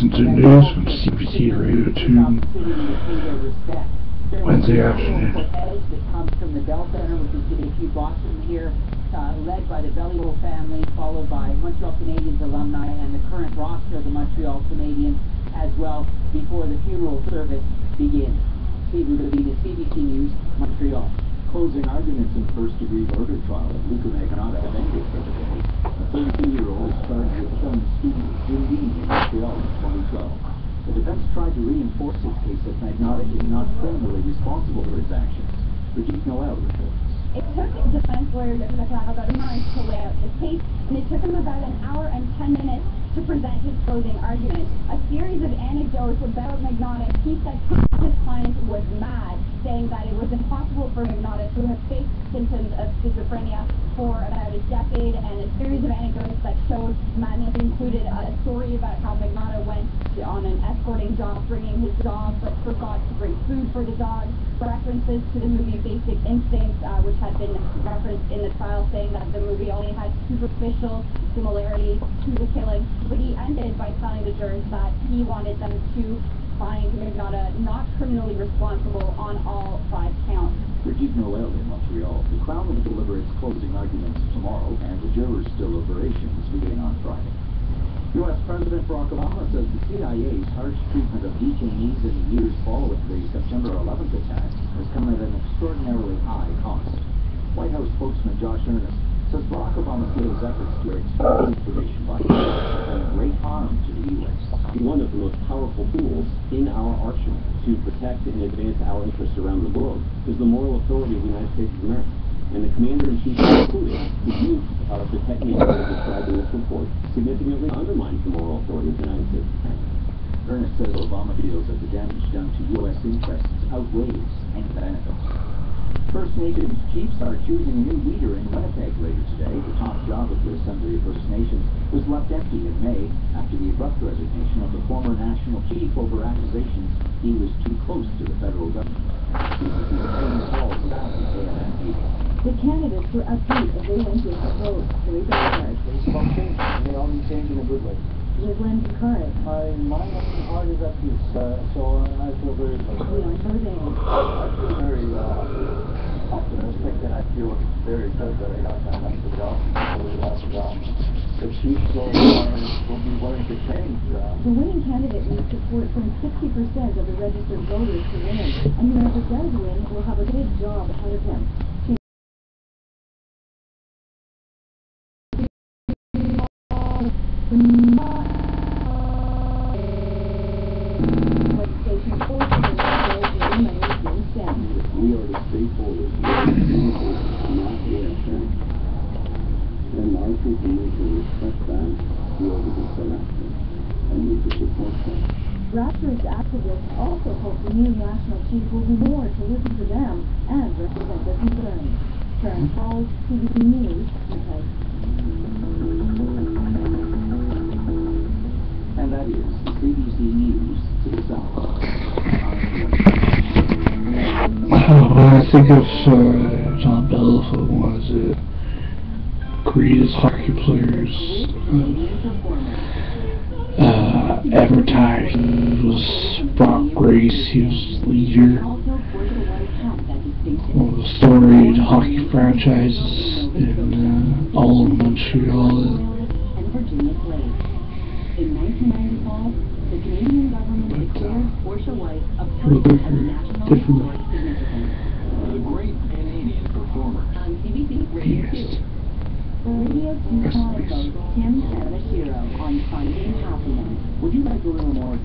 listen to news from CBC Radio 2 Wednesday afternoon. That comes from the Bell Center, which is a few blocks from here, led by the Belleville family, followed by Montreal Canadiens alumni and the current roster of the Montreal Canadiens as well before the funeral service begins. Steve Ruby, the CBC News, Montreal. Closing arguments in first-degree murder trial of Luca Magnotta have ended for the day. A 32-year-old is charged with killing student Jim Dean in Montreal in 2012. The defense tried to reinforce its case that Magnotta is not criminally responsible for his actions. Brigitte Noel reports. It took defense lawyer about a month to lay out his case, and it took him about an hour and 10 minutes to present his closing argument. A series of anecdotes about Magnotta. He said his client was mad, saying that it was impossible for Magnotta to have faced symptoms of schizophrenia for about a decade, and a series of anecdotes that showed madness included a story about how Magnotta went on an escorting job, bringing his dog, but forgot to bring food for the dog. References to the movie Basic Instinct, which had been referenced in the trial, saying that the movie only had superficial similarities to the killing, but he ended by telling the jurors that he wanted them to find Magnotta not criminally responsible on all 5 counts. Brigitte Noel in Montreal. The Crown will deliver its closing arguments tomorrow, and the jurors' deliberations begin on Friday. U.S. President Barack Obama says the CIA's harsh treatment of detainees in the years following the September 11th attacks has come at an extraordinarily high cost. White House spokesman Josh Earnest says Barack Obama feels efforts to extract information by have done great harm to the U.S. One of the most powerful tools in our arsenal to protect and advance our interests around the world is the moral authority of the United States of America. And the Commander-in-Chief included the use of the techniques that are described in this report significantly undermines the moral authority of the United States of America. Ernest says Obama feels that the damage done to U.S. interests outweighs any benefits. First Nations chiefs are choosing a new leader in Winnipeg later today. The top job of the Assembly of First Nations was left empty in May after the abrupt resignation of the former national chief over accusations he was too close to the federal government. The candidates were upbeat as they went into the vote. They spoke change, and they all need change in a good way. With Len Picard. My mind and heart is at peace, so I feel very good. We are voting. I feel very optimistic, and I feel very good that I got the job. The chiefs will be willing to change. The winning candidate needs support from 60% of the registered voters to win, and whoever does win will have a big job ahead of him. We are the stakeholders, not the action. And our people need to respect that, be able to select them, and need to support them. Grassroots activists also hope the new national chief will do more to listen to them and represent their concerns. Karen Falls, CBC News, Winnipeg. And that is the CBC News to the South. When I think of John Bell, one of the greatest hockey players ever. He was Brock Grace, he was leader of the storied hockey franchises in all of Montreal. In 1995, the Canadian government declared Portia White a person of national historic significance. The great Canadian performer. On CBC Radio 2. Radio 2 Chronicles Tim Savashiro on Finding Happiness. Would you like to learn more?